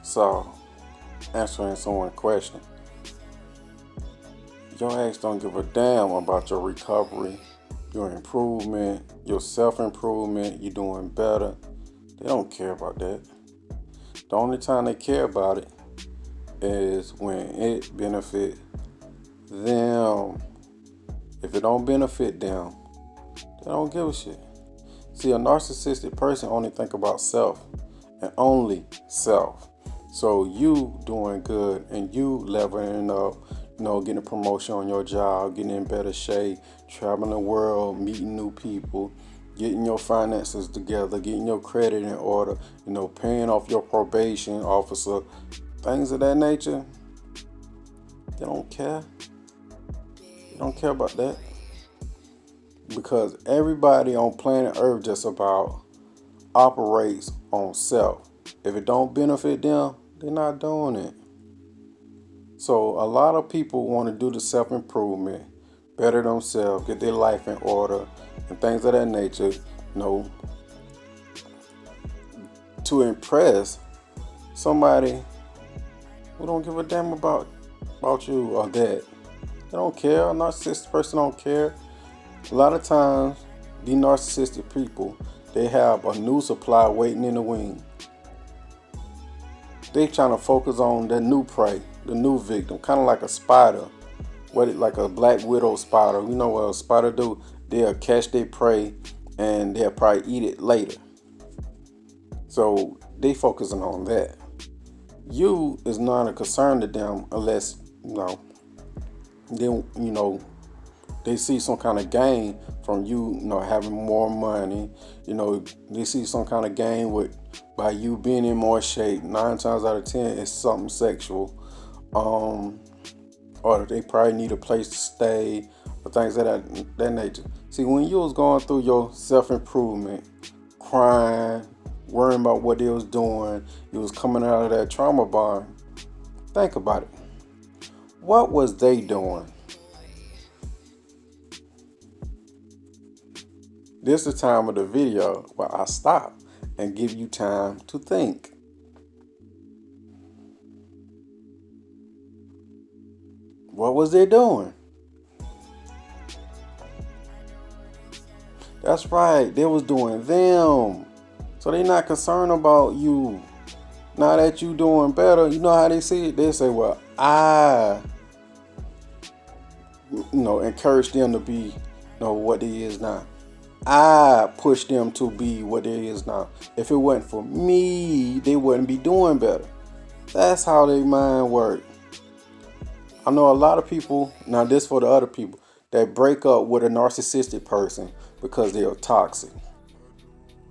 So, answering someone's question, your ex don't give a damn about your recovery, your improvement, your self-improvement, you doing better. They don't care about that. The only time they care about it is when it benefit them. If it don't benefit them, they don't give a shit. See, a narcissistic person only think about self and only self. So you doing good and you leveling up, getting a promotion on your job, getting in better shape, traveling the world, meeting new people, getting your finances together, getting your credit in order, paying off your probation officer, things of that nature. They don't care. They don't care about that. Because everybody on planet Earth just about operates on self. If it don't benefit them, they're not doing it. So a lot of people want to do the self-improvement, better themselves, get their life in order, and things of that nature, to impress somebody who don't give a damn about you or that. They don't care. A narcissistic person don't care. A lot of times, these narcissistic people, they have a new supply waiting in the wing. They trying to focus on the new prey, the new victim, kind of like a spider, like a black widow spider. You know what a spider do? They'll catch their prey and they'll probably eat it later. So they focusing on that. You is not a concern to them unless they see some kind of gain from you, having more money. They see some kind of gain by you being in more shape. 9 times out of 10, it's something sexual. Or they probably need a place to stay or things of that nature. See, when you was going through your self-improvement, crying, worrying about what they was doing, you was coming out of that trauma bond, think about it. What was they doing? This is the time of the video where I stop and give you time to think. What was they doing? That's right, they was doing them. So they not concerned about you. Now that you doing better, you know how they see it? They say, well, I encourage them to be what they is now. I push them to be what they is now. If it wasn't for me, they wouldn't be doing better. That's how their mind works. I know a lot of people, now this for the other people, that break up with a narcissistic person because they are toxic.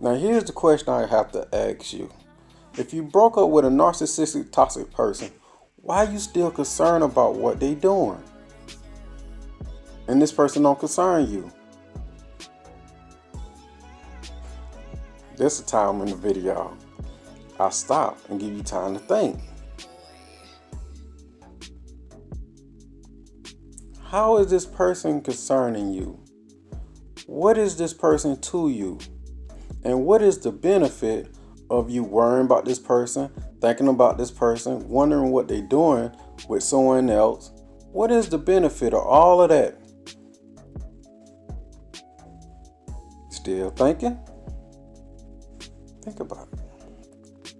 Now here's the question I have to ask you. If you broke up with a narcissistic toxic person, why are you still concerned about what they doing? And this person don't concern you. This is the time in the video I stop and give you time to think. How is this person concerning you? What is this person to you? And what is the benefit of you worrying about this person, thinking about this person, wondering what they're doing with someone else? What is the benefit of all of that? Still thinking? Think about it.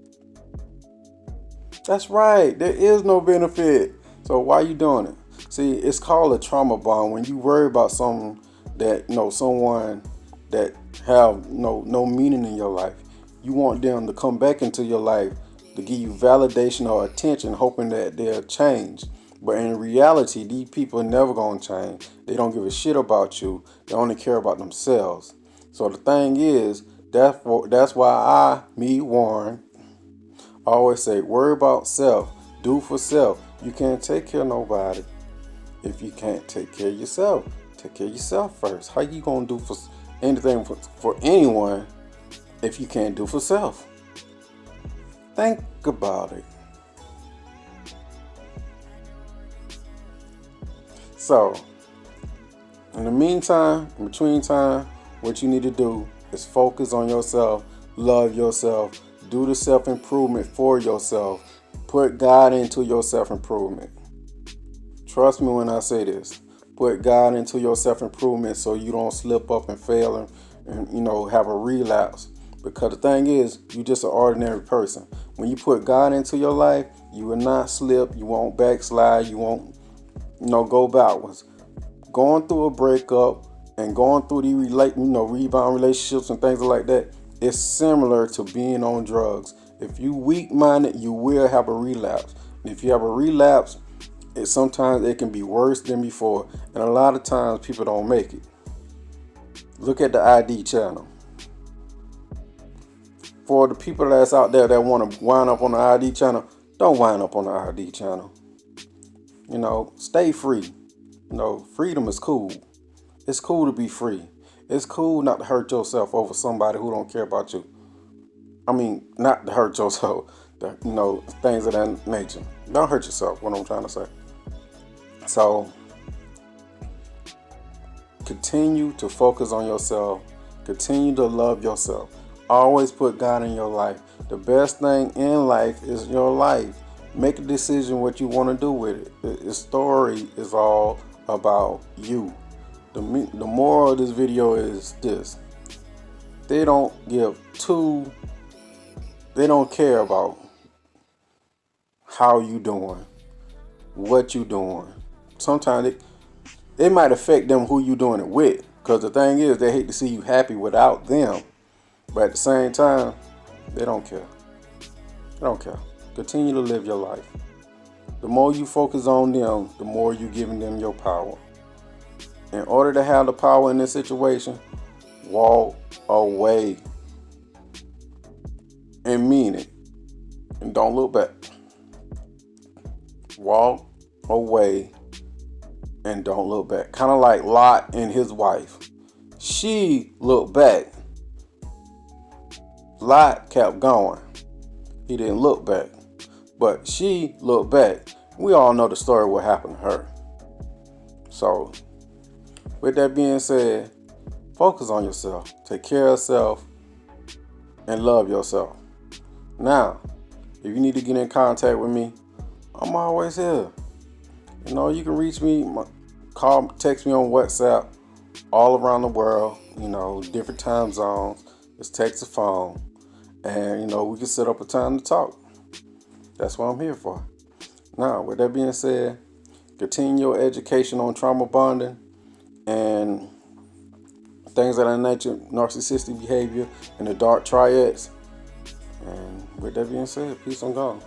That's right. There is no benefit. So why are you doing it? See, it's called a trauma bond. When you worry about something that, someone that have no meaning in your life, you want them to come back into your life to give you validation or attention, hoping that they'll change. But in reality, these people are never going to change. They don't give a shit about you. They only care about themselves. So the thing is, that's why Warren, always say, worry about self, do for self. You can't take care of nobody if you can't take care of yourself. Take care of yourself first. How you gonna do for anything for anyone if you can't do for self? Think about it. So, in the meantime, in between time, what you need to do is focus on yourself, love yourself, do the self-improvement for yourself, Put God into your self-improvement. Trust me when I say this. Put God into your self-improvement so you don't slip up and fail and have a relapse. Because the thing is, you're just an ordinary person. When you put God into your life, you will not slip, you won't backslide, you won't go backwards. Going through a breakup and going through the rebound relationships and things like that, it's similar to being on drugs. If you weak-minded, you will have a relapse. And if you have a relapse, sometimes it can be worse than before, and a lot of times people don't make it. Look at the ID channel. For the people that's out there that want to wind up on the ID channel, don't wind up on the ID channel. Stay free. Freedom is cool. It's cool to be free. It's cool not to hurt yourself over somebody who don't care about you. I mean, not to hurt yourself, things of that nature. Don't hurt yourself, what I'm trying to say. So, continue to focus on yourself. Continue to love yourself. Always put God in your life. The best thing in life is your life. Make a decision what you want to do with it. The story is all about you. The moral of this video is this. They don't care about how you doing, what you doing. Sometimes it might affect them who you doing it with. Because the thing is, they hate to see you happy without them. But at the same time, they don't care. They don't care. Continue to live your life. The more you focus on them, the more you're giving them your power. In order to have the power in this situation, walk away. And mean it. And don't look back. Walk away and don't look back. Kind of like Lot and his wife. She looked back. Lot kept going. He didn't look back. But she looked back. We all know the story what happened to her. So, with that being said, focus on yourself. Take care of yourself. And love yourself. Now, if you need to get in contact with me, I'm always here. You can reach me, text me on WhatsApp all around the world, different time zones. Just text the phone. And, we can set up a time to talk. That's what I'm here for. Now, with that being said, continue your education on trauma bonding and things of that nature, narcissistic behavior, and the dark triads. And with that being said, peace on God.